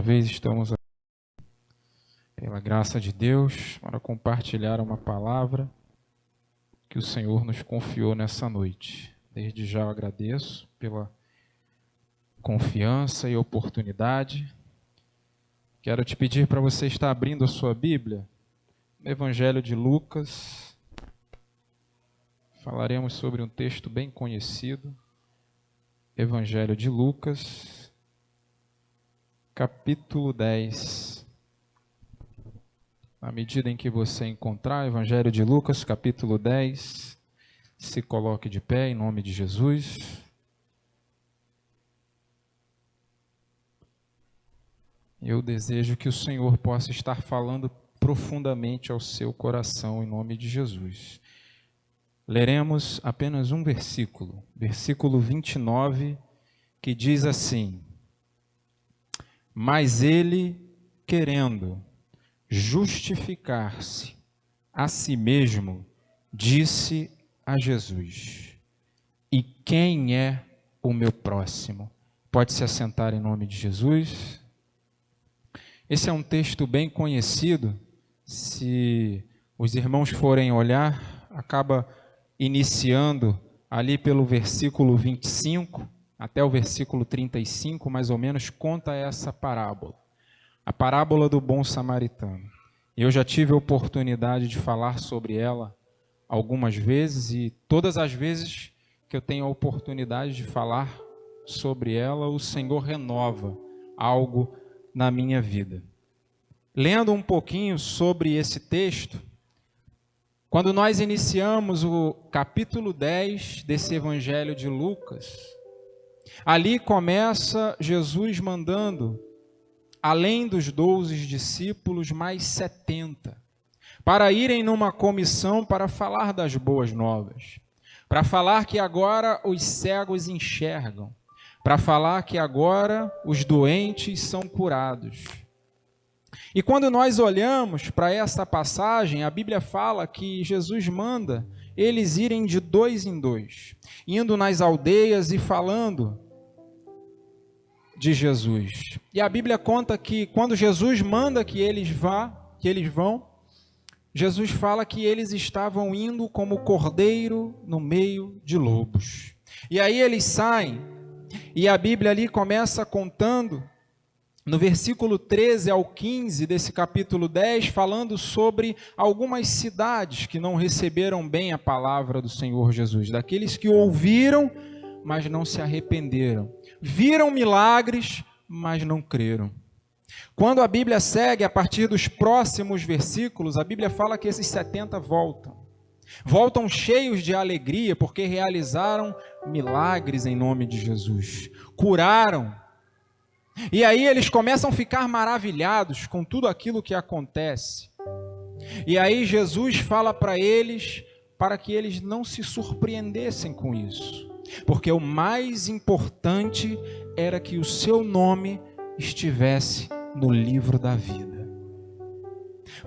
vez estamos aqui, pela graça de Deus, para compartilhar uma palavra que o Senhor nos confiou nessa noite. Desde já eu agradeço pela confiança e oportunidade. Quero te pedir para você estar abrindo a sua Bíblia no Evangelho de Lucas. Falaremos sobre um texto bem conhecido, Evangelho de Lucas, capítulo 10. À medida em que você encontrar, Evangelho de Lucas, capítulo 10, se coloque de pé em nome de Jesus. Eu desejo que o Senhor possa estar falando profundamente ao seu coração em nome de Jesus. Leremos apenas um versículo, versículo 29, que diz assim: Mas ele, querendo justificar-se a si mesmo, disse a Jesus: E quem é o meu próximo? Pode se assentar em nome de Jesus. Esse é um texto bem conhecido. Se os irmãos forem olhar, acaba iniciando ali pelo versículo 25 até o versículo 35, mais ou menos, conta essa parábola. A parábola do bom samaritano. Eu já tive a oportunidade de falar sobre ela algumas vezes, e todas as vezes que eu tenho a oportunidade de falar sobre ela, o Senhor renova algo na minha vida. Lendo um pouquinho sobre esse texto, quando nós iniciamos o capítulo 10 desse Evangelho de Lucas, ali começa Jesus mandando, além dos 12 discípulos, mais 70, para irem numa comissão para falar das boas novas, para falar que agora os cegos enxergam, para falar que agora os doentes são curados. E quando nós olhamos para essa passagem, a Bíblia fala que Jesus manda eles irem de 2 em 2, indo nas aldeias e falando de Jesus. E a Bíblia conta que quando Jesus manda que eles vão, Jesus fala que eles estavam indo como cordeiro no meio de lobos. E aí eles saem, e a Bíblia ali começa contando, no versículo 13 ao 15 desse capítulo 10, falando sobre algumas cidades que não receberam bem a palavra do Senhor Jesus, daqueles que ouviram, mas não se arrependeram. Viram milagres, mas não creram. Quando a Bíblia segue, a partir dos próximos versículos, a Bíblia fala que esses 70 voltam. Voltam cheios de alegria, porque realizaram milagres em nome de Jesus. Curaram. E aí eles começam a ficar maravilhados com tudo aquilo que acontece. E aí Jesus fala para eles, para que eles não se surpreendessem com isso. Porque o mais importante era que o seu nome estivesse no livro da vida.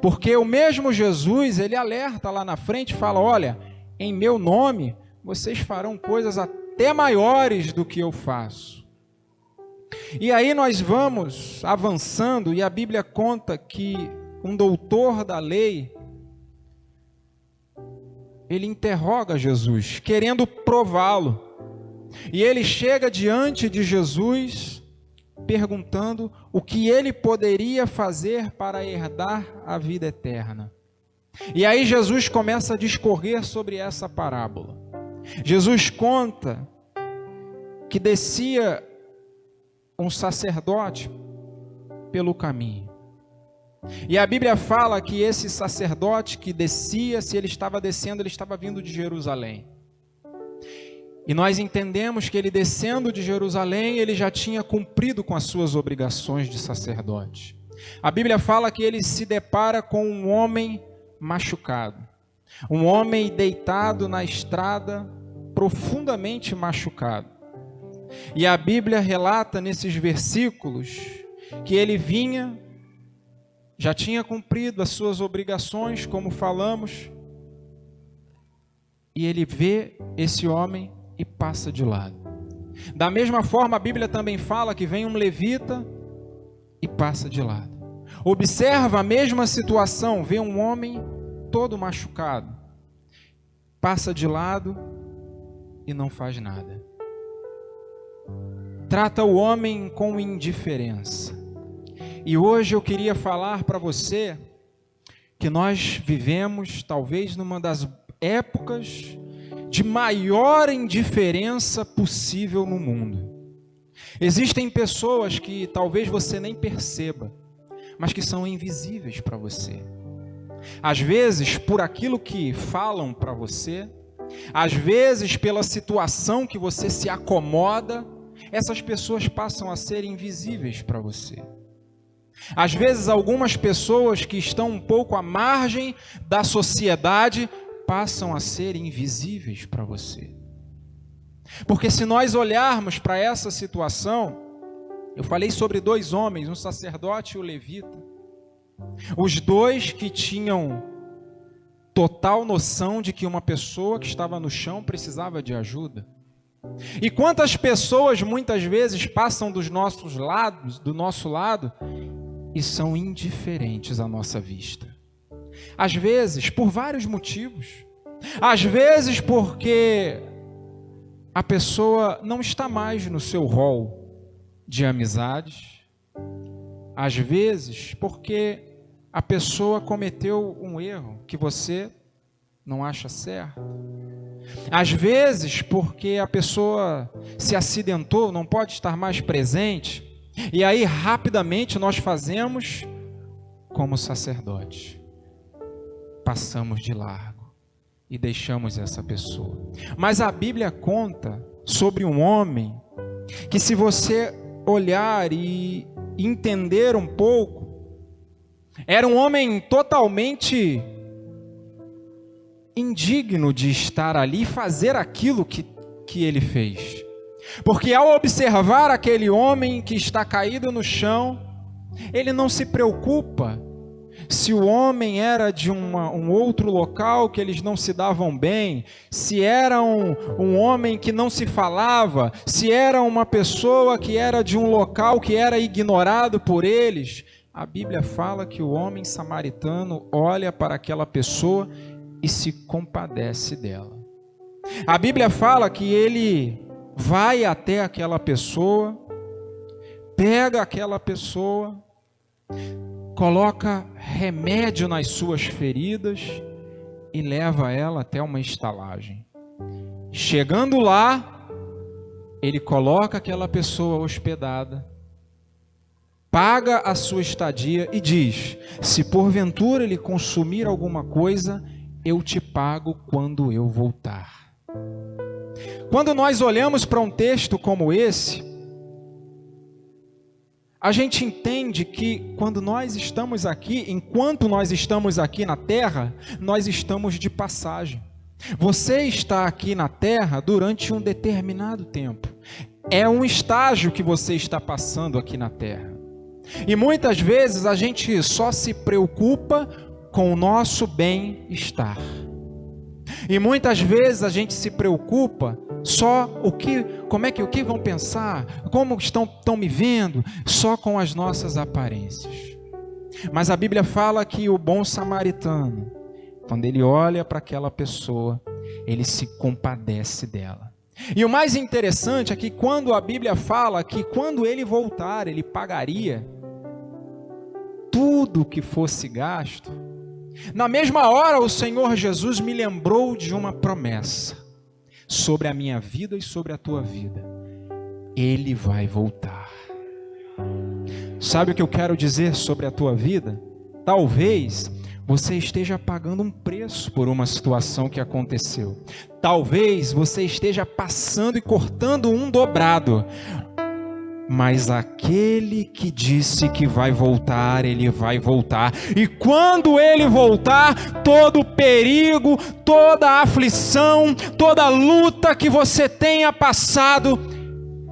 Porque o mesmo Jesus, ele alerta lá na frente, fala: olha, em meu nome vocês farão coisas até maiores do que eu faço. E aí nós vamos avançando, e a Bíblia conta que um doutor da lei, ele interroga Jesus, querendo prová-lo. E ele chega diante de Jesus, perguntando o que ele poderia fazer para herdar a vida eterna. E aí Jesus começa a discorrer sobre essa parábola. Jesus conta que descia um sacerdote pelo caminho. E a Bíblia fala que esse sacerdote que descia, se ele estava descendo, ele estava vindo de Jerusalém. E nós entendemos que ele, descendo de Jerusalém, ele já tinha cumprido com as suas obrigações de sacerdote. A Bíblia fala que ele se depara com um homem machucado, um homem deitado na estrada, profundamente machucado. E a Bíblia relata nesses versículos que ele vinha, já tinha cumprido as suas obrigações, como falamos, e ele vê esse homem e passa de lado. Da mesma forma, a Bíblia também fala que vem um levita e passa de lado. Observa a mesma situação, vê um homem todo machucado, passa de lado e não faz nada. Trata o homem com indiferença. E hoje eu queria falar para você que nós vivemos talvez numa das épocas de maior indiferença possível no mundo. Existem pessoas que talvez você nem perceba, mas que são invisíveis para você. Às vezes, por aquilo que falam para você, às vezes, pela situação que você se acomoda, essas pessoas passam a ser invisíveis para você. Às vezes, algumas pessoas que estão um pouco à margem da sociedade passam a ser invisíveis para você. Porque se nós olharmos para essa situação, eu falei sobre dois homens, um sacerdote e o levita. Os dois que tinham total noção de que uma pessoa que estava no chão precisava de ajuda. E quantas pessoas muitas vezes passam do nosso lado e são indiferentes à nossa vista. Às vezes, por vários motivos. Às vezes porque a pessoa não está mais no seu rol de amizades. Às vezes porque a pessoa cometeu um erro que você não acha certo. Às vezes porque a pessoa se acidentou, não pode estar mais presente. E aí rapidamente nós fazemos como sacerdote. Passamos de largo e deixamos essa pessoa. Mas a Bíblia conta sobre um homem que, se você olhar e entender um pouco, era um homem totalmente indigno de estar ali e fazer aquilo que ele fez. Porque ao observar aquele homem que está caído no chão, ele não se preocupa se o homem era de um outro local que eles não se davam bem, se era um homem que não se falava, se era uma pessoa que era de um local que era ignorado por eles. A Bíblia fala que o homem samaritano olha para aquela pessoa e se compadece dela. A Bíblia fala que ele vai até aquela pessoa, pega aquela pessoa, coloca remédio nas suas feridas e leva ela até uma estalagem. Chegando lá, ele coloca aquela pessoa hospedada, paga a sua estadia e diz: se porventura ele consumir alguma coisa, eu te pago quando eu voltar. Quando nós olhamos para um texto como esse, a gente entende que quando nós estamos aqui, enquanto nós estamos aqui na terra, nós estamos de passagem. Você está aqui na terra durante um determinado tempo. É um estágio que você está passando aqui na terra. E muitas vezes a gente só se preocupa com o nosso bem-estar. E muitas vezes a gente se preocupa só o que vão pensar, como estão me vendo, só com as nossas aparências. Mas a Bíblia fala que o bom samaritano, quando ele olha para aquela pessoa, ele se compadece dela. E o mais interessante é que quando a Bíblia fala que quando ele voltar, ele pagaria tudo que fosse gasto, na mesma hora o Senhor Jesus me lembrou de uma promessa sobre a minha vida e sobre a tua vida. Ele vai voltar. Sabe o que eu quero dizer sobre a tua vida? Talvez você esteja pagando um preço por uma situação que aconteceu. Talvez você esteja passando e cortando um dobrado. Mas aquele que disse que vai voltar, ele vai voltar. E quando ele voltar, todo perigo, toda aflição, toda luta que você tenha passado,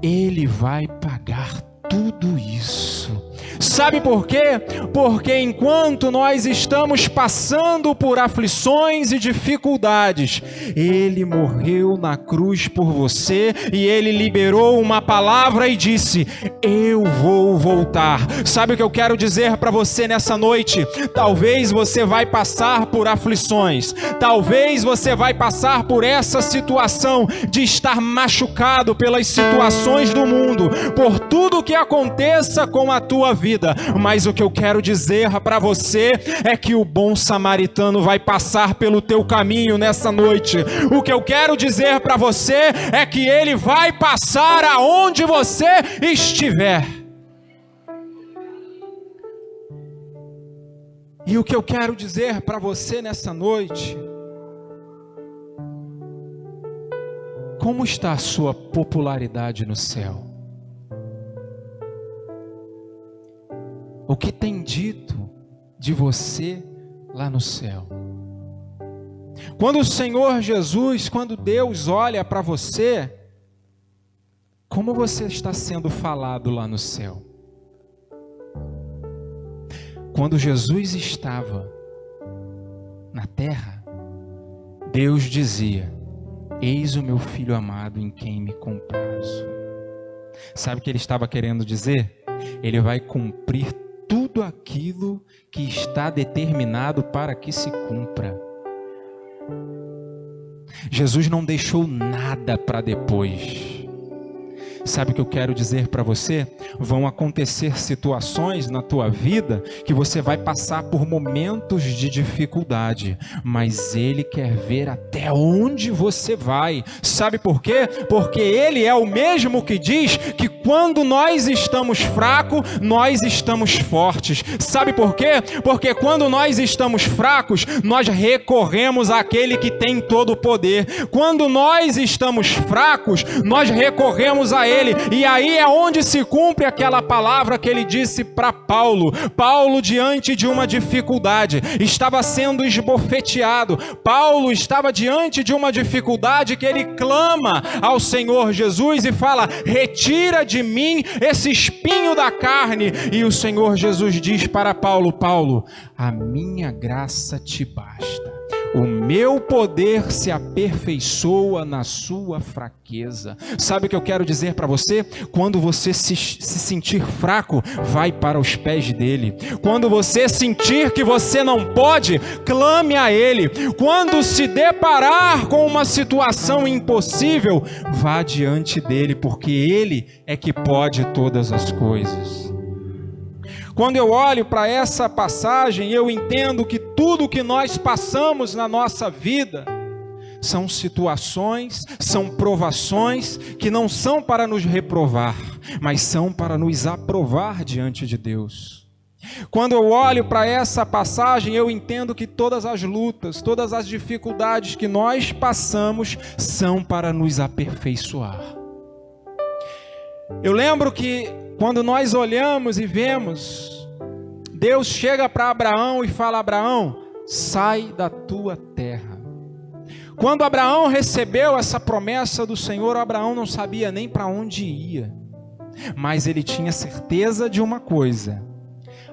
ele vai pagar tudo isso. Sabe por quê? Porque enquanto nós estamos passando por aflições e dificuldades, Ele morreu na cruz por você e Ele liberou uma palavra e disse: eu vou voltar. Sabe o que eu quero dizer para você nessa noite? Talvez você vai passar por aflições, talvez você vai passar por essa situação de estar machucado pelas situações do mundo, por tudo que aconteça com a tua vida, mas o que eu quero dizer para você é que o bom samaritano vai passar pelo teu caminho nessa noite. O que eu quero dizer para você é que ele vai passar aonde você estiver. E o que eu quero dizer para você nessa noite: como está a sua popularidade no céu? O que tem dito de você lá no céu? Quando o Senhor Jesus, quando Deus olha para você, como você está sendo falado lá no céu? Quando Jesus estava na terra, Deus dizia: eis o meu filho amado em quem me comprazo. Sabe o que ele estava querendo dizer? Ele vai cumprir tudo aquilo que está determinado para que se cumpra. Jesus não deixou nada para depois. Sabe o que eu quero dizer para você? Vão acontecer situações na tua vida que você vai passar por momentos de dificuldade, mas Ele quer ver até onde você vai. Sabe por quê? Porque Ele é o mesmo que diz que quando nós estamos fracos, nós estamos fortes. Sabe por quê? Porque quando nós estamos fracos, nós recorremos àquele que tem todo o poder. Quando nós estamos fracos, nós recorremos a Ele. E aí é onde se cumpre aquela palavra que ele disse para Paulo. Paulo, diante de uma dificuldade, estava sendo esbofeteado. Paulo estava diante de uma dificuldade que ele clama ao Senhor Jesus e fala: retira de mim esse espinho da carne. E o Senhor Jesus diz para Paulo: Paulo, a minha graça te basta. O meu poder se aperfeiçoa na sua fraqueza. Sabe o que eu quero dizer para você? Quando você se sentir fraco, vai para os pés dele. Quando você sentir que você não pode, clame a ele. Quando se deparar com uma situação impossível, vá diante dele, porque ele é que pode todas as coisas. Quando eu olho para essa passagem, eu entendo que tudo que nós passamos na nossa vida são situações, são provações que não são para nos reprovar, mas são para nos aprovar diante de Deus. Quando eu olho para essa passagem, eu entendo que todas as lutas, todas as dificuldades que nós passamos são para nos aperfeiçoar. Eu lembro que quando nós olhamos e vemos, Deus chega para Abraão e fala: Abraão, sai da tua terra. Quando Abraão recebeu essa promessa do Senhor, Abraão não sabia nem para onde ia, mas ele tinha certeza de uma coisa: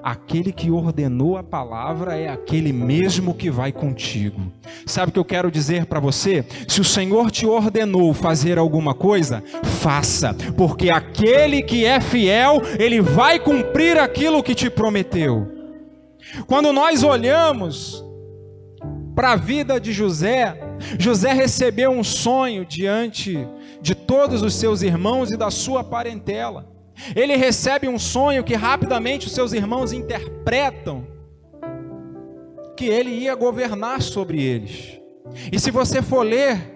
aquele que ordenou a palavra é aquele mesmo que vai contigo. Sabe o que eu quero dizer para você? Se o Senhor te ordenou fazer alguma coisa, faça, porque aquele que é fiel, ele vai cumprir aquilo que te prometeu. Quando nós olhamos para a vida de José, José recebeu um sonho diante de todos os seus irmãos e da sua parentela. Ele recebe um sonho que rapidamente os seus irmãos interpretam que ele ia governar sobre eles. E se você for ler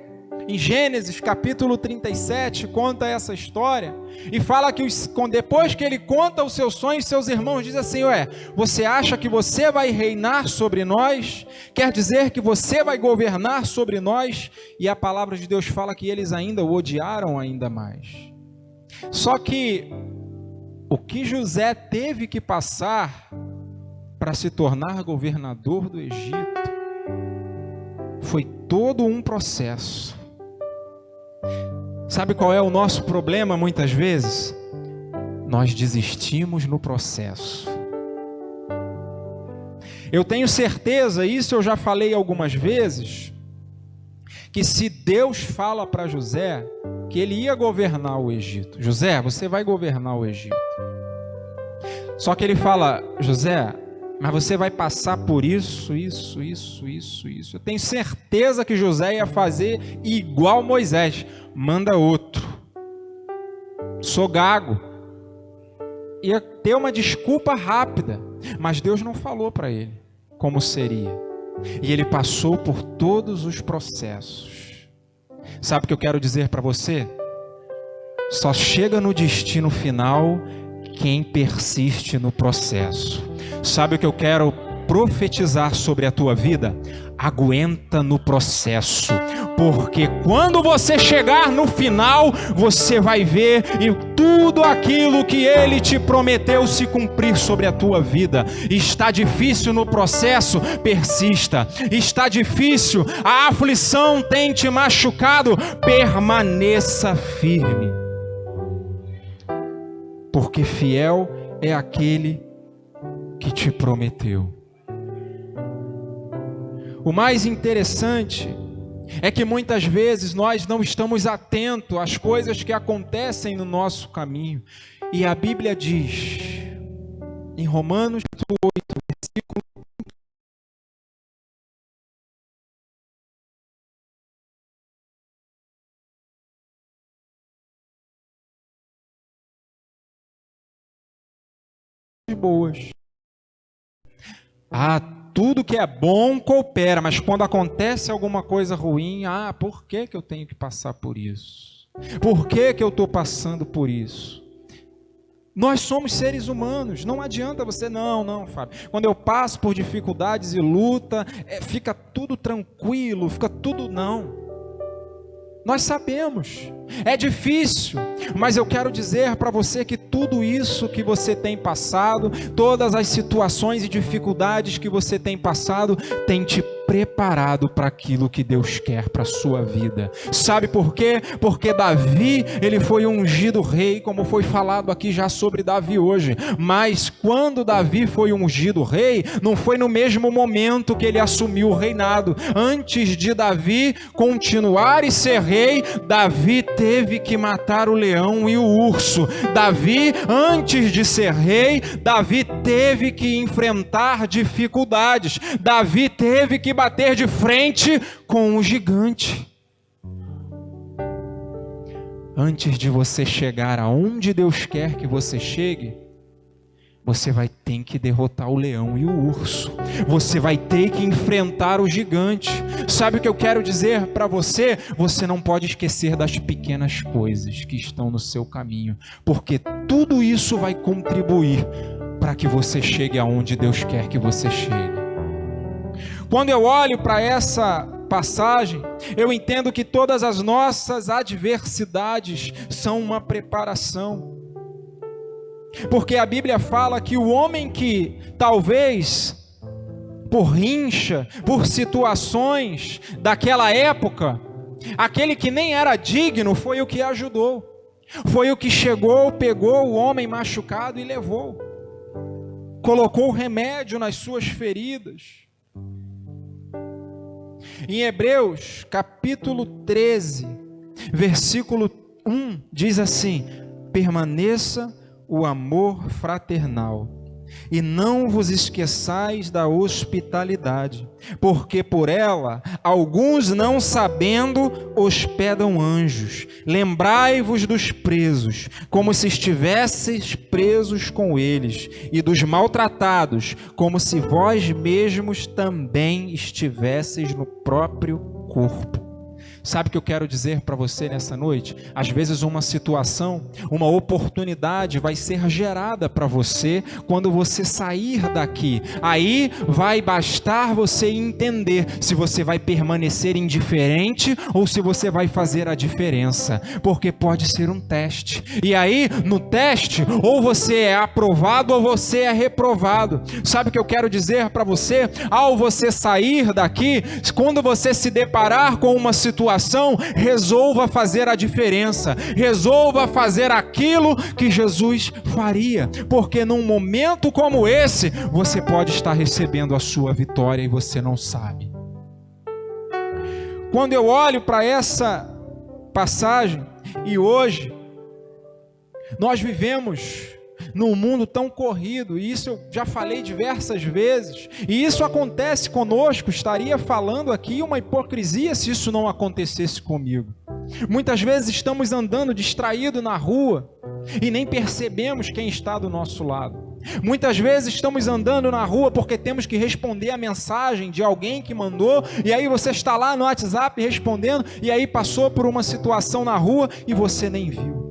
em Gênesis capítulo 37, conta essa história e fala que depois que ele conta o seu sonho, seus irmãos dizem assim: ué, você acha que você vai reinar sobre nós? Quer dizer que você vai governar sobre nós? E a palavra de Deus fala que eles ainda o odiaram ainda mais. Só que o que José teve que passar para se tornar governador do Egito foi todo um processo. Sabe qual é o nosso problema muitas vezes? Nós desistimos no processo. Eu tenho certeza, isso eu já falei algumas vezes, que se Deus fala para José que ele ia governar o Egito, José, você vai governar o Egito. Só que ele fala, José, mas você vai passar por isso. Eu tenho certeza que José ia fazer igual Moisés. Manda outro. Sou gago. Ia ter uma desculpa rápida. Mas Deus não falou para ele como seria. E ele passou por todos os processos. Sabe o que eu quero dizer para você? Só chega no destino final quem persiste no processo. Sabe o que eu quero profetizar sobre a tua vida? Aguenta no processo, porque quando você chegar no final, você vai ver e tudo aquilo que Ele te prometeu se cumprir sobre a tua vida. Está difícil no processo? Persista. Está difícil, a aflição tem te machucado? Permaneça firme. Porque fiel é aquele que te prometeu. O mais interessante é que muitas vezes nós não estamos atentos às coisas que acontecem no nosso caminho. E a Bíblia diz, em Romanos 8, versículo 1, boas. Tudo que é bom coopera, mas quando acontece alguma coisa ruim, por que eu tenho que passar por isso? Por que eu estou passando por isso? Nós somos seres humanos, não adianta você, não, Fábio. Quando eu passo por dificuldades e luta, fica tudo tranquilo, fica tudo não. Nós sabemos, é difícil, mas eu quero dizer para você que tudo isso que você tem passado, todas as situações e dificuldades que você tem passado, tem te preparado para aquilo que Deus quer para a sua vida. Sabe por quê? Porque Davi, ele foi ungido rei, como foi falado aqui já sobre Davi hoje. Mas quando Davi foi ungido rei, não foi no mesmo momento que ele assumiu o reinado. Antes de Davi continuar e ser rei, Davi teve que matar o leão e o urso. Davi, antes de ser rei, Davi teve que enfrentar dificuldades. Davi teve que bater de frente com o gigante. Antes de você chegar aonde Deus quer que você chegue, você vai ter que derrotar o leão e o urso. Você vai ter que enfrentar o gigante. Sabe o que eu quero dizer para você? Você não pode esquecer das pequenas coisas que estão no seu caminho, porque tudo isso vai contribuir para que você chegue aonde Deus quer que você chegue. Quando eu olho para essa passagem, eu entendo que todas as nossas adversidades são uma preparação. Porque a Bíblia fala que o homem que talvez por rincha, por situações daquela época, aquele que nem era digno foi o que ajudou. Foi o que chegou, pegou o homem machucado e levou. Colocou remédio nas suas feridas. Em Hebreus, capítulo 13, versículo 1, diz assim: permaneça o amor fraternal, e não vos esqueçais da hospitalidade, porque por ela, alguns não sabendo, hospedam anjos. Lembrai-vos dos presos, como se estivesseis presos com eles, e dos maltratados, como se vós mesmos também estivesseis no próprio corpo. Sabe o que eu quero dizer para você nessa noite? Às vezes uma situação, uma oportunidade vai ser gerada para você quando você sair daqui. Aí vai bastar você entender se você vai permanecer indiferente ou se você vai fazer a diferença. Porque pode ser um teste. E aí, no teste, ou você é aprovado ou você é reprovado. Sabe o que eu quero dizer para você? Ao você sair daqui, quando você se deparar com uma situação situação, resolva fazer a diferença, resolva fazer aquilo que Jesus faria, porque num momento como esse, você pode estar recebendo a sua vitória e você não sabe. Quando eu olho para essa passagem, e hoje, nós vivemos num mundo tão corrido, e isso eu já falei diversas vezes, e isso acontece conosco, estaria falando aqui uma hipocrisia se isso não acontecesse comigo. Muitas vezes estamos andando distraído na rua, e nem percebemos quem está do nosso lado. Muitas vezes estamos andando na rua porque temos que responder a mensagem de alguém que mandou, e aí você está lá no WhatsApp respondendo, e aí passou por uma situação na rua e você nem viu.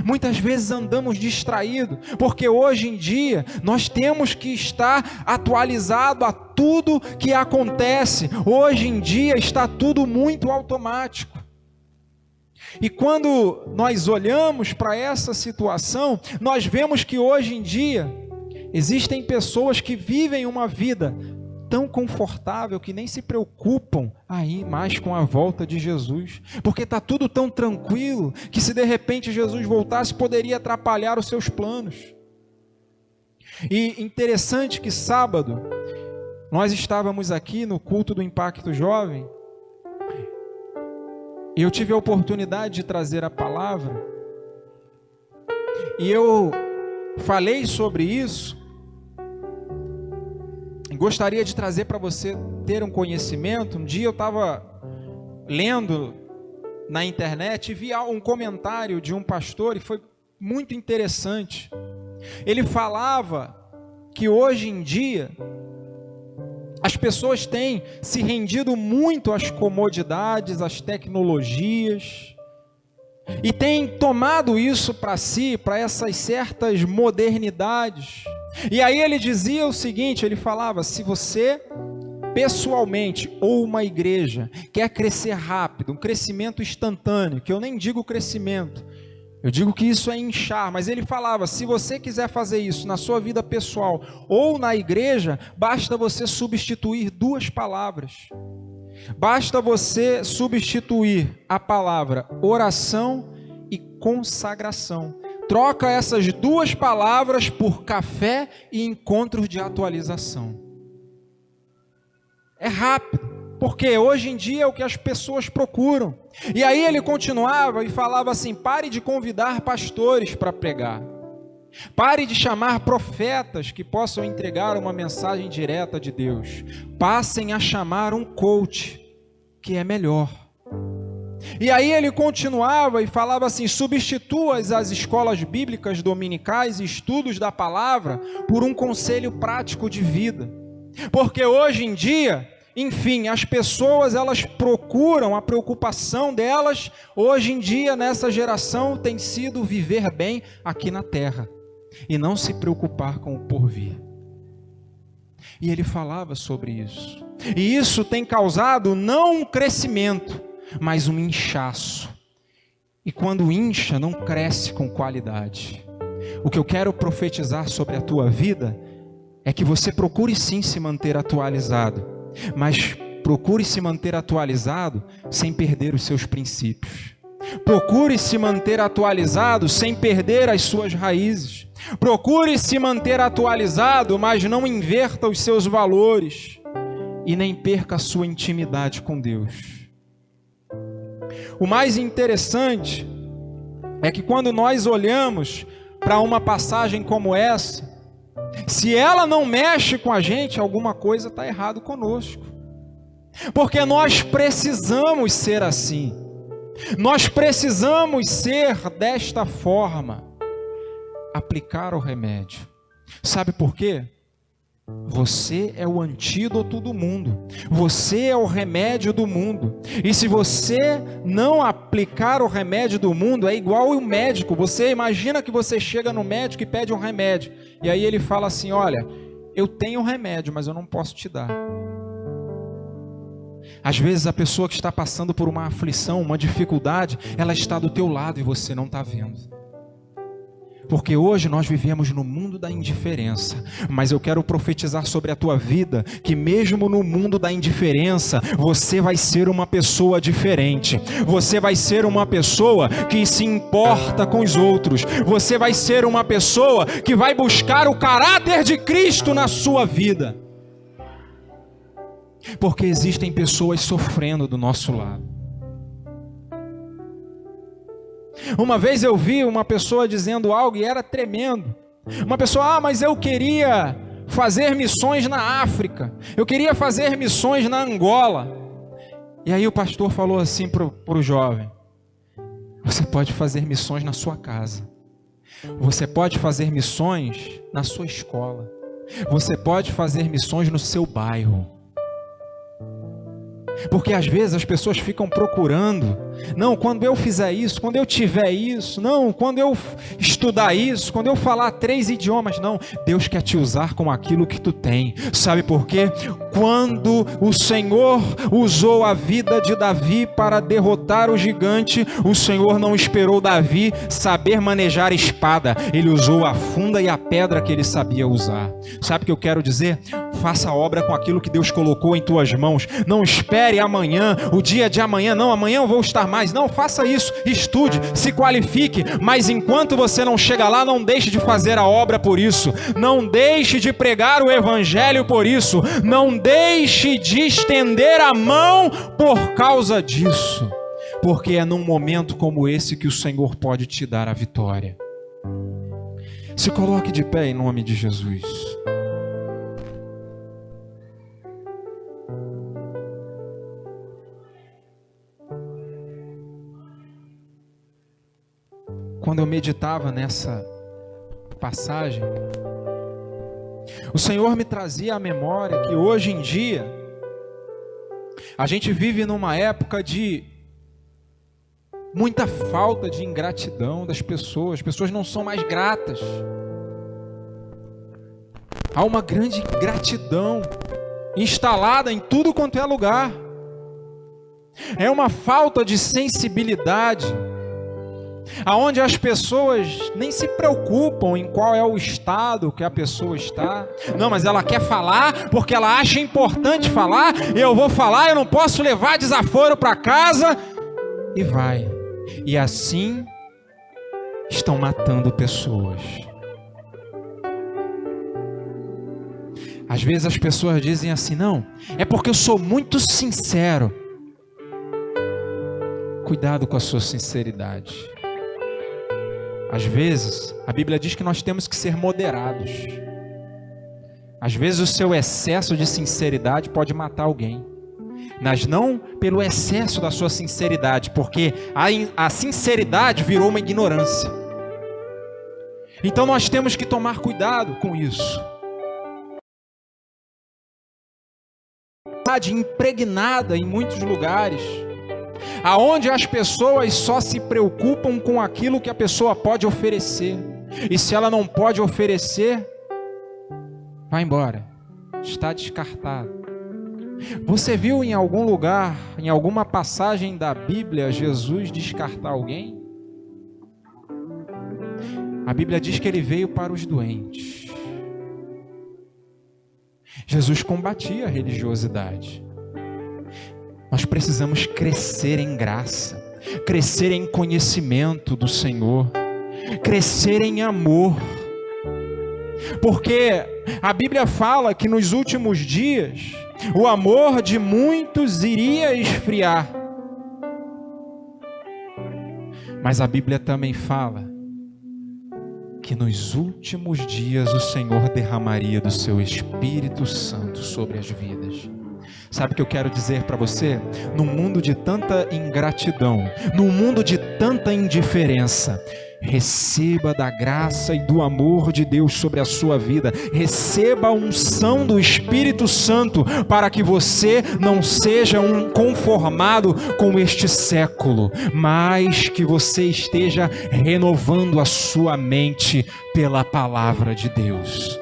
Muitas vezes andamos distraídos, porque hoje em dia nós temos que estar atualizado a tudo que acontece. Hoje em dia está tudo muito automático. E quando nós olhamos para essa situação, nós vemos que hoje em dia existem pessoas que vivem uma vida tão confortável que nem se preocupam aí mais com a volta de Jesus, porque está tudo tão tranquilo que se de repente Jesus voltasse poderia atrapalhar os seus planos. E interessante que sábado nós estávamos aqui no culto do Impacto Jovem e eu tive a oportunidade de trazer a palavra e eu falei sobre isso. Gostaria de trazer para você ter um conhecimento. Um dia eu estava lendo na internet e vi um comentário de um pastor e foi muito interessante. Ele falava que hoje em dia as pessoas têm se rendido muito às comodidades, às tecnologias, e têm tomado isso para si, para essas certas modernidades. E aí ele dizia o seguinte, ele falava, se você pessoalmente ou uma igreja quer crescer rápido, um crescimento instantâneo, que eu nem digo crescimento, eu digo que isso é inchar, mas ele falava, se você quiser fazer isso na sua vida pessoal ou na igreja, basta você substituir duas palavras. Basta você substituir a palavra oração e consagração. Troca essas duas palavras por café e encontros de atualização. É rápido, porque hoje em dia é o que as pessoas procuram. E aí ele continuava e falava assim, pare de convidar pastores para pregar. Pare de chamar profetas que possam entregar uma mensagem direta de Deus. Passem a chamar um coach, que é melhor. E aí ele continuava e falava assim, substitua as escolas bíblicas dominicais e estudos da palavra por um conselho prático de vida. Porque hoje em dia, enfim, as pessoas elas procuram, a preocupação delas, hoje em dia nessa geração tem sido viver bem aqui na terra e não se preocupar com o porvir. E ele falava sobre isso. E isso tem causado não um crescimento, mas um inchaço. E quando incha, não cresce com qualidade. O que eu quero profetizar sobre a tua vida é que você procure sim se manter atualizado, mas procure se manter atualizado sem perder os seus princípios. Procure se manter atualizado sem perder as suas raízes. Procure se manter atualizado, mas não inverta os seus valores e nem perca a sua intimidade com Deus. O mais interessante é que quando nós olhamos para uma passagem como essa, se ela não mexe com a gente, alguma coisa está errado conosco. Porque nós precisamos ser assim. Nós precisamos ser desta forma. Aplicar o remédio. Sabe por quê? Você é o antídoto do mundo. Você é o remédio do mundo. E se você não aplicar o remédio do mundo, é igual o médico. Você imagina que você chega no médico e pede um remédio. E aí ele fala assim, olha, eu tenho um remédio, mas eu não posso te dar. Às vezes a pessoa que está passando por uma aflição, uma dificuldade, ela está do teu lado e você não está vendo. Porque hoje nós vivemos no mundo da indiferença, mas eu quero profetizar sobre a tua vida, que mesmo no mundo da indiferença, você vai ser uma pessoa diferente, você vai ser uma pessoa que se importa com os outros, você vai ser uma pessoa que vai buscar o caráter de Cristo na sua vida, porque existem pessoas sofrendo do nosso lado. Uma vez eu vi uma pessoa dizendo algo e era tremendo. Uma pessoa, mas eu queria fazer missões na África, eu queria fazer missões na Angola. E aí o pastor falou assim para o jovem: você pode fazer missões na sua casa, você pode fazer missões na sua escola, você pode fazer missões no seu bairro. Porque às vezes as pessoas ficam procurando, não, quando eu fizer isso, quando eu tiver isso, não, quando eu estudar isso, quando eu falar 3 idiomas, não, Deus quer te usar com aquilo que tu tem. Sabe por quê? Quando o Senhor usou a vida de Davi para derrotar o gigante, o Senhor não esperou Davi saber manejar espada, ele usou a funda e a pedra que ele sabia usar. Sabe o que eu quero dizer? Faça a obra com aquilo que Deus colocou em tuas mãos. Não espere amanhã, o dia de amanhã, não, amanhã eu vou estar mais. Não, faça isso, estude, se qualifique, mas enquanto você não chega lá, não deixe de fazer a obra por isso. Não deixe de pregar o evangelho por isso. Não deixe de estender a mão por causa disso. Porque é num momento como esse que o Senhor pode te dar a vitória. Se coloque de pé em nome de Jesus. Quando eu meditava nessa passagem, o Senhor me trazia à memória que hoje em dia a gente vive numa época de muita falta de ingratidão das pessoas. As pessoas não são mais gratas. Há uma grande ingratidão instalada em tudo quanto é lugar. É uma falta de sensibilidade, aonde as pessoas nem se preocupam em qual é o estado que a pessoa está. Não, mas ela quer falar porque ela acha importante falar. Eu vou falar, eu não posso levar desaforo para casa. E vai. E assim estão matando pessoas. Às vezes as pessoas dizem assim: não, é porque eu sou muito sincero. Cuidado com a sua sinceridade. Às vezes, a Bíblia diz que nós temos que ser moderados. Às vezes o seu excesso de sinceridade pode matar alguém. Mas não pelo excesso da sua sinceridade, porque a sinceridade virou uma ignorância. Então nós temos que tomar cuidado com isso. Impregnada em muitos lugares, aonde as pessoas só se preocupam com aquilo que a pessoa pode oferecer, e se ela não pode oferecer, vai embora, está descartado. Você viu em algum lugar, em alguma passagem da Bíblia, Jesus descartar alguém? A Bíblia diz que ele veio para os doentes. Jesus combatia a religiosidade. Nós precisamos crescer em graça, crescer em conhecimento do Senhor, crescer em amor, porque a Bíblia fala que nos últimos dias o amor de muitos iria esfriar, mas a Bíblia também fala que nos últimos dias o Senhor derramaria do seu Espírito Santo sobre as vidas. Sabe o que eu quero dizer para você? Num mundo de tanta ingratidão, num mundo de tanta indiferença, receba da graça e do amor de Deus sobre a sua vida. Receba a unção do Espírito Santo para que você não seja um conformado com este século, mas que você esteja renovando a sua mente pela palavra de Deus.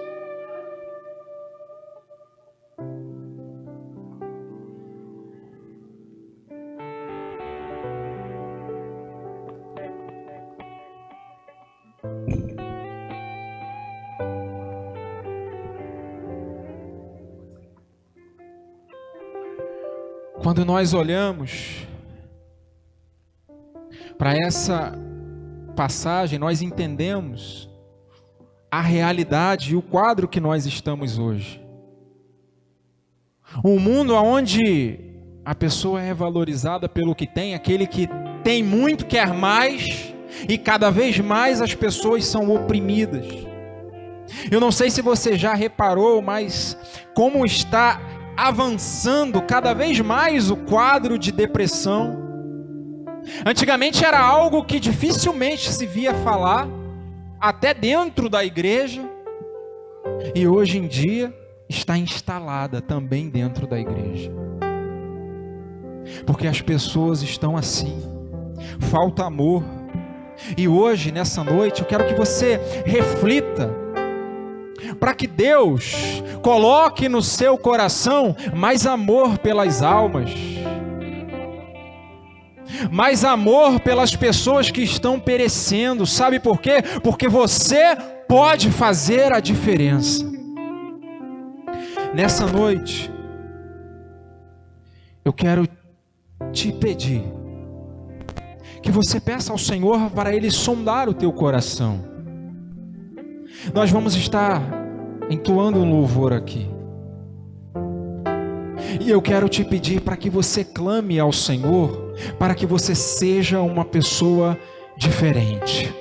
Quando nós olhamos para essa passagem, nós entendemos a realidade e o quadro que nós estamos hoje. Um mundo onde a pessoa é valorizada pelo que tem, aquele que tem muito quer mais, e cada vez mais as pessoas são oprimidas. Eu não sei se você já reparou, mas como está avançando cada vez mais o quadro de depressão. Antigamente era algo que dificilmente se via falar, até dentro da igreja, e hoje em dia está instalada também dentro da igreja. Porque as pessoas estão assim, falta amor. E hoje, nessa noite, eu quero que você reflita, para que Deus coloque no seu coração mais amor pelas almas, mais amor pelas pessoas que estão perecendo. Sabe por quê? Porque você pode fazer a diferença. Nessa noite, eu quero te pedir que você peça ao Senhor para Ele sondar o teu coração. Nós vamos estar entoando um louvor aqui, e eu quero te pedir para que você clame ao Senhor, para que você seja uma pessoa diferente,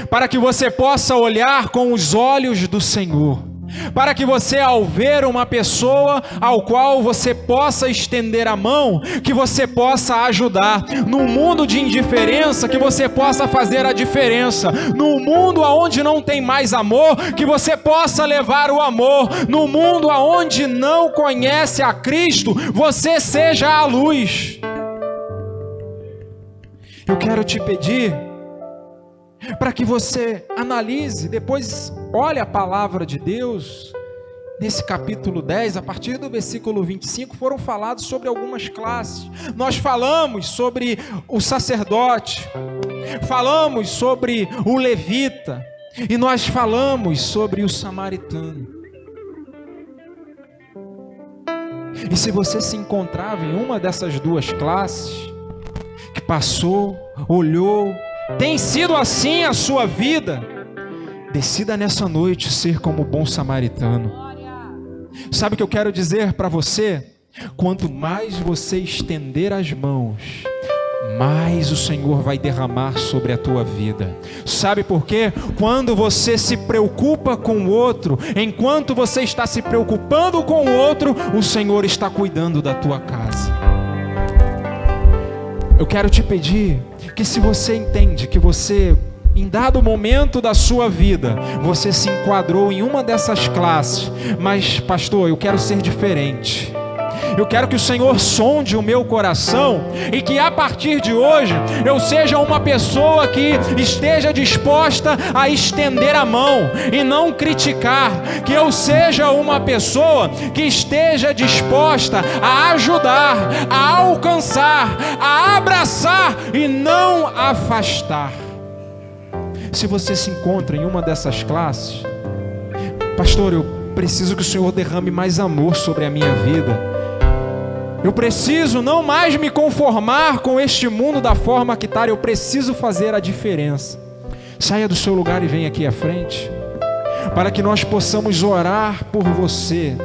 para que você possa olhar com os olhos do Senhor, para que você, ao ver uma pessoa ao qual você possa estender a mão, que você possa ajudar. Num mundo de indiferença, que você possa fazer a diferença. Num mundo onde não tem mais amor, que você possa levar o amor. No mundo onde não conhece a Cristo, você seja a luz. Eu quero te pedir para que você analise, depois olhe a palavra de Deus. Nesse capítulo 10, a partir do versículo 25, foram falados sobre algumas classes. Nós falamos sobre o sacerdote, falamos sobre o levita, e nós falamos sobre o samaritano. E se você se encontrava em uma dessas duas classes, que passou, olhou, tem sido assim a sua vida, decida nessa noite ser como o bom samaritano. Sabe o que eu quero dizer para você? Quanto mais você estender as mãos, mais o Senhor vai derramar sobre a tua vida. Sabe por quê? Quando você se preocupa com o outro, enquanto você está se preocupando com o outro, o Senhor está cuidando da tua casa. Eu quero te pedir que, se você entende que você, em dado momento da sua vida, você se enquadrou em uma dessas classes, mas pastor, eu quero ser diferente. Eu quero que o Senhor sonde o meu coração e que a partir de hoje eu seja uma pessoa que esteja disposta a estender a mão e não criticar. Que eu seja uma pessoa que esteja disposta a ajudar, a alcançar, a abraçar e não afastar. Se você se encontra em uma dessas classes, pastor, eu preciso que o Senhor derrame mais amor sobre a minha vida. Eu preciso não mais me conformar com este mundo da forma que está. Eu preciso fazer a diferença. Saia do seu lugar e venha aqui à frente, para que nós possamos orar por você,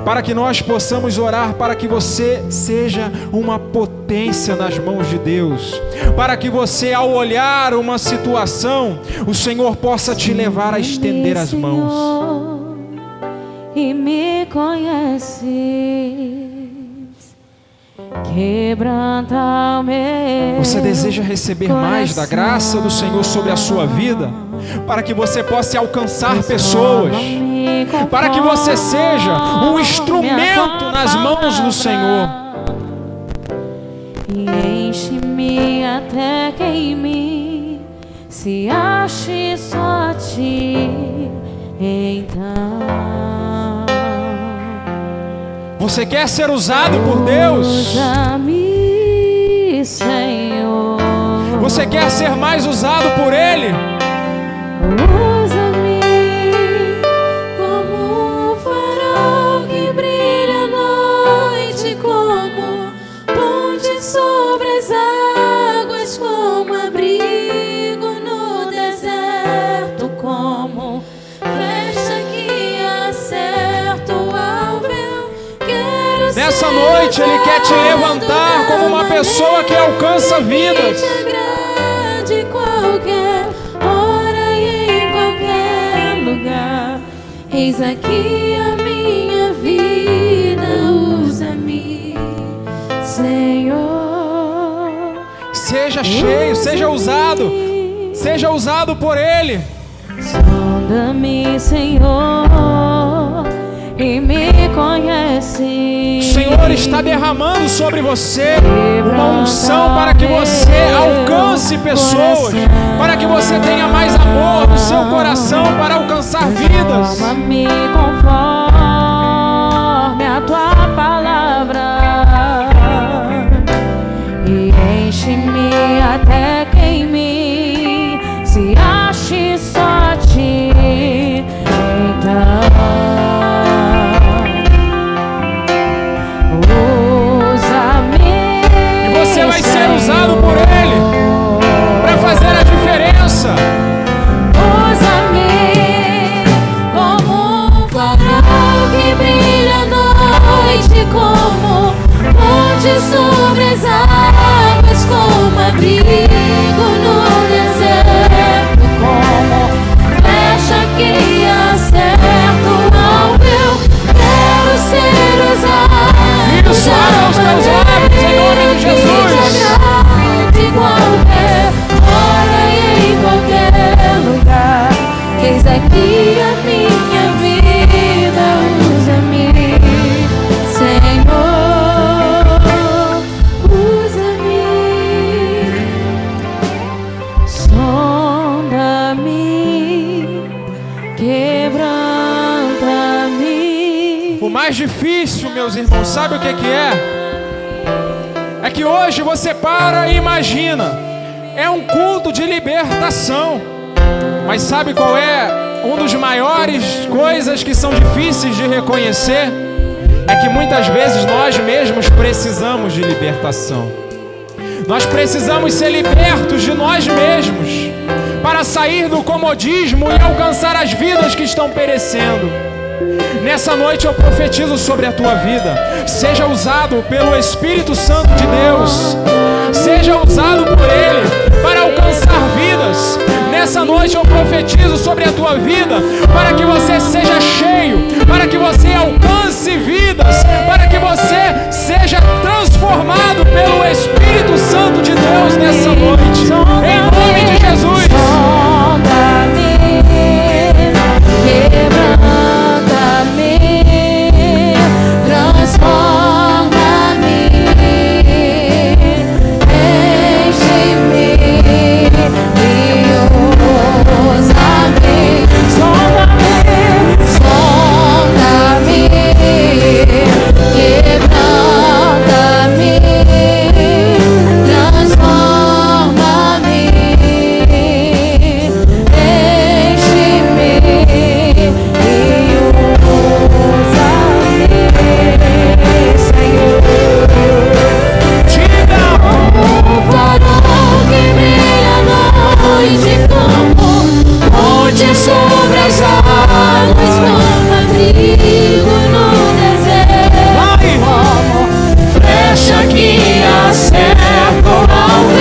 para que nós possamos orar para que você seja uma potência nas mãos de Deus, para que você, ao olhar uma situação, o Senhor possa te levar a estender as mãos. E me conheces, quebranta o meu. Você deseja receber mais da graça do Senhor sobre a sua vida, para que você possa alcançar pessoas, para que você seja um instrumento nas mãos do Senhor. E enche-me até que em mim se ache só a ti, então. Você quer ser usado por Deus? Usa-me, Senhor. Você quer ser mais usado por Ele? Usa-me como um farol que brilha à noite, como noite Ele quer te levantar como uma pessoa que alcança vidas. De qualquer hora e em qualquer lugar. Eis aqui a minha vida, usa-me, Senhor. Seja cheio, seja usado por Ele. Sonda-me, Senhor, e me conhece. O Senhor está derramando sobre você uma unção para que você alcance pessoas, para que você tenha mais amor no seu coração para alcançar vidas. Toma-me conforme a tua palavra e enche-me até que em mim se ache só ti. Então você vai ser usado por Ele para fazer a diferença. Usa-me como um farol que brilha à noite, como ponte sobre as águas, como abrigo no deserto, como flecha que acerta o alvo. Eu quero ser usado. Isso, abra os teus lábios em nome de Jesus. De qualquer hora e em qualquer lugar. Eis aqui a minha vida, usa-me, Senhor, usa-me. Sonda-me, quebranta-me. O mais difícil, meus irmãos, sabe o que é? É que hoje você para e imagina, é um culto de libertação. Mas sabe qual é um dos maiores coisas que são difíceis de reconhecer? É que muitas vezes nós mesmos precisamos de libertação. Nós precisamos ser libertos de nós mesmos para sair do comodismo e alcançar as vidas que estão perecendo. Nessa noite eu profetizo sobre a tua vida. Seja usado pelo Espírito Santo de Deus. Seja usado por Ele para alcançar vidas. Nessa noite eu profetizo sobre a tua vida para que você seja cheio, para que você alcance vidas, para que você seja transformado pelo Espírito Santo de Deus nessa noite. Em nome de Jesus. Transforma-me, enche-me e usa-me. Sonda-me, quebranta-me, transforma-me, enche-me e sobre as águas, como abrigo no deserto, como flecha que acerta o alvo.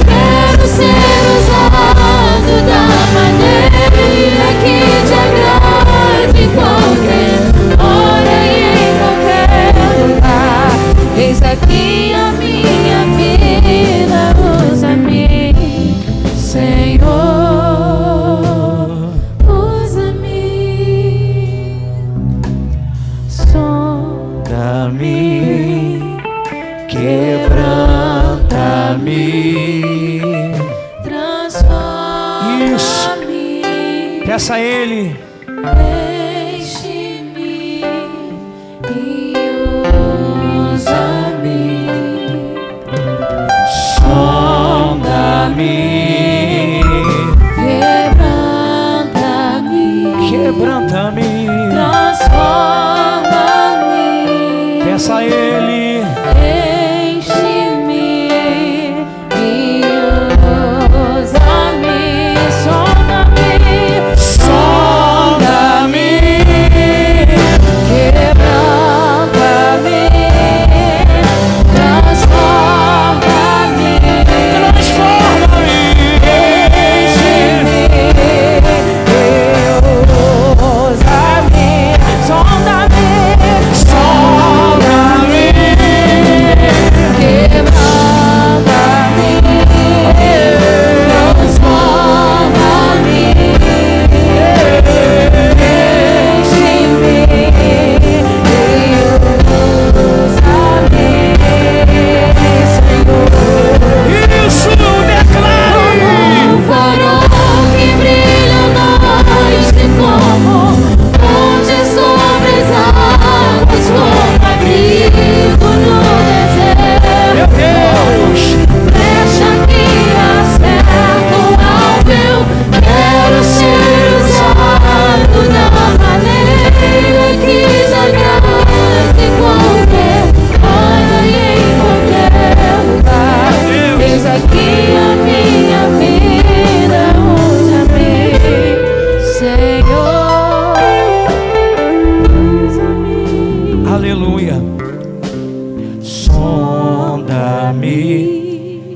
Quero ser usado da maneira que te agrade, qualquer hora e em qualquer lugar. Eis aqui a minha vida, usa-me, Senhor. Quebranta-me, transforma-me. Peça a Ele. Enche-me e usa-me. Sonda-me, quebranta-me, transforma-me. Peça a Ele. Enche-me e usa-me. Sonda-me, sonda-me, quebranta-me, transforma-me, enche-me e usa-me. Enche-me e usa-me. Sonda-me, sonda-me, quebranta-me, transforma-me, enche-me e usa-me. Sonda-me, sonda-me, quebranta-me, transforma-me, enche-me e usa-me. Sonda-me, sonda-me, quebranta-me, transforma-me, enche-me e usa-me. Aleluia. Sonda-me.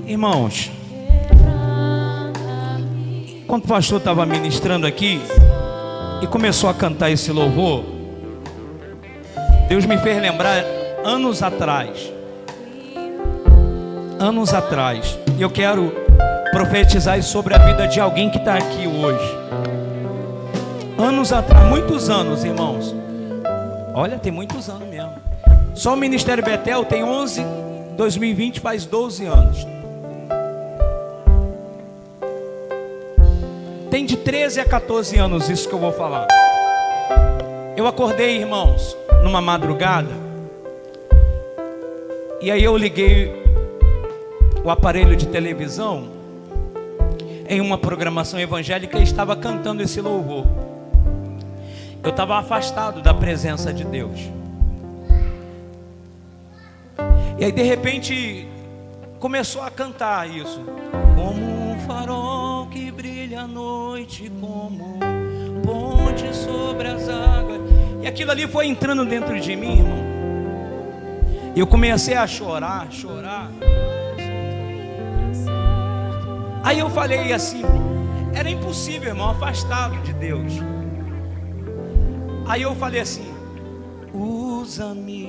Irmãos, quando o pastor estava ministrando aqui e começou a cantar esse louvor, Deus me fez lembrar anos atrás. E eu quero profetizar sobre a vida de alguém que está aqui hoje. Anos atrás, muitos anos, irmãos. Olha, tem muitos anos mesmo. Só o Ministério Betel tem 2020 faz 12 anos. Tem de 13 a 14 anos isso que eu vou falar. Eu acordei, irmãos, numa madrugada. E aí eu liguei o aparelho de televisão em uma programação evangélica e estava cantando esse louvor. Eu estava afastado da presença de Deus. E aí de repente começou a cantar isso. Como um farol que brilha à noite, como ponte sobre as águas. E aquilo ali foi entrando dentro de mim, irmão. E eu comecei a chorar. Aí eu falei assim, era impossível, irmão, afastado de Deus. Aí eu falei assim, usa-me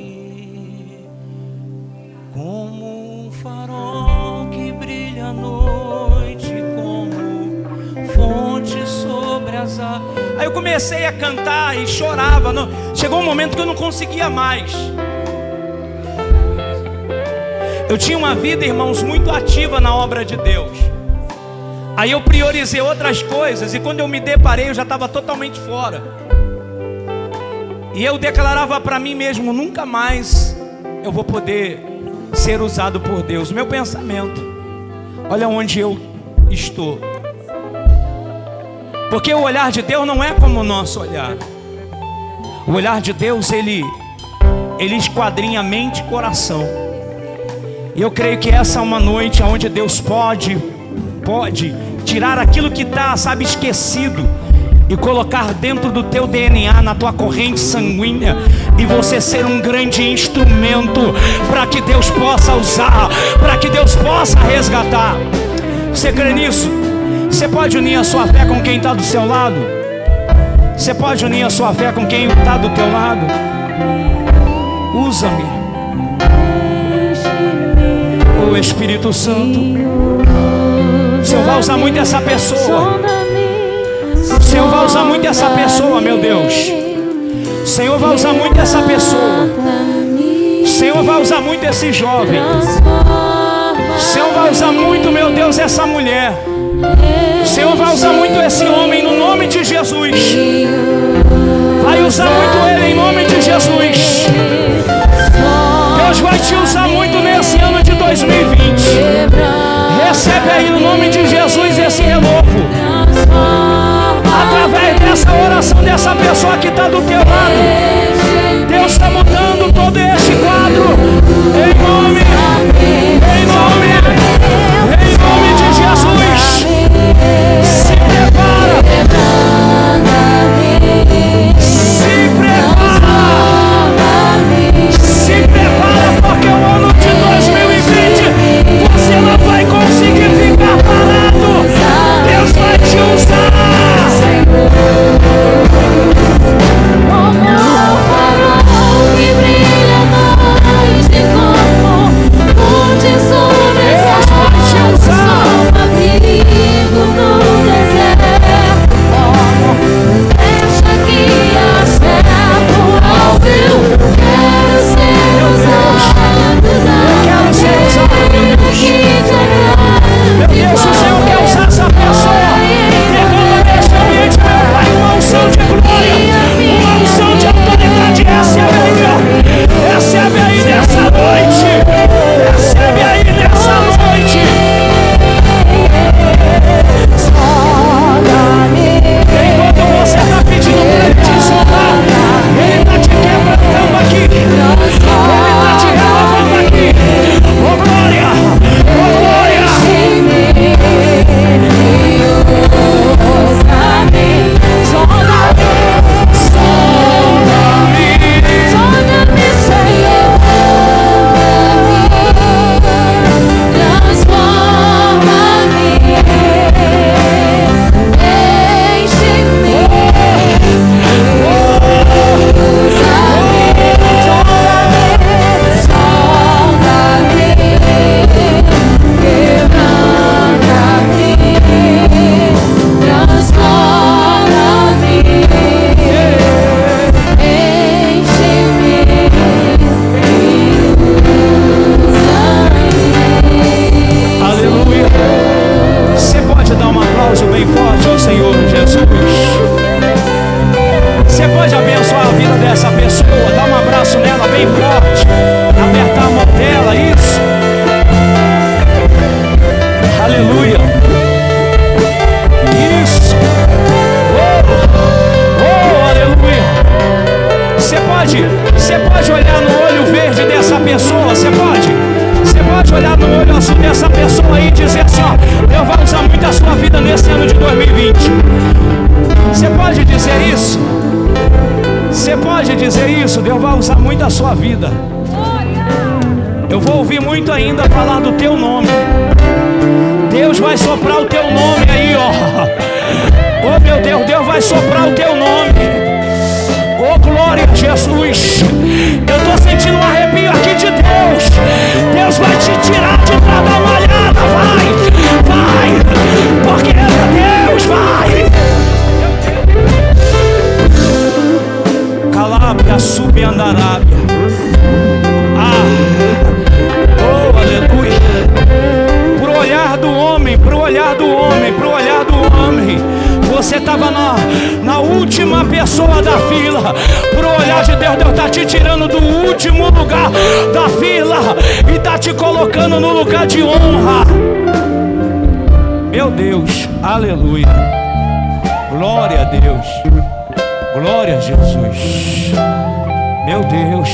como um farol que brilha à noite, como fonte sobre as águas. Aí eu comecei a cantar e chorava. Chegou um momento que eu não conseguia mais. Eu tinha uma vida, irmãos, muito ativa na obra de Deus. Aí eu priorizei outras coisas e quando eu me deparei eu já estava totalmente fora. E eu declarava para mim mesmo, nunca mais eu vou poder ser usado por Deus. Meu pensamento, olha onde eu estou. Porque o olhar de Deus não é como o nosso olhar. O olhar de Deus, ele esquadrinha mente e coração. E eu creio que essa é uma noite onde Deus pode tirar aquilo que está, sabe, esquecido e colocar dentro do teu DNA, na tua corrente sanguínea, e você ser um grande instrumento para que Deus possa usar, para que Deus possa resgatar. Você crê nisso? Você pode unir a sua fé com quem está do seu lado? Você pode unir a sua fé com quem está do teu lado? Usa-me, o Espírito Santo. O Senhor vai usar muito essa pessoa. O Senhor vai usar muito essa pessoa, meu Deus. O Senhor vai usar muito essa pessoa. O Senhor vai usar muito esse jovem. O Senhor vai usar muito, meu Deus, essa mulher. O Senhor vai usar muito esse homem no nome de Jesus. Vai usar muito ele em nome de Jesus. Deus vai te usar muito nesse ano de 2020. Recebe aí no nome de Jesus esse renovo. Através dessa oração dessa pessoa que está do teu lado, Deus está mudando todo este quadro. Em nome de Jesus. Se prepara. Se prepara, porque o ano de 2020 você não vai conseguir ficar parado. Deus vai te usar. Como um farol que brilha bem forte. Apertar a mão dela, isso. Aleluia. Isso. Oh, aleluia. Você pode olhar no olho verde dessa pessoa. Você pode olhar no olho azul dessa pessoa e dizer assim, ó, Deus vai usar muito a sua vida nesse ano de 2020. Você pode dizer isso? Você pode dizer isso? Deus vai usar muito a sua vida. Eu vou ouvir muito ainda falar do teu nome. Deus vai soprar o teu nome aí, ó. Oh meu Deus, Deus vai soprar o teu nome. Oh glória a Jesus. Eu estou sentindo um arrepio aqui de Deus. Deus vai te tirar de pra dar uma olhada. Vai, porque é Deus, vai. Calábria, subiandarábia. Oh aleluia. Pro olhar do homem, você estava na última pessoa da fila. Pro olhar de Deus, Deus está te tirando do último lugar da fila e está te colocando no lugar de honra. Meu Deus, aleluia. Glória a Deus. Glória a Jesus. Meu Deus.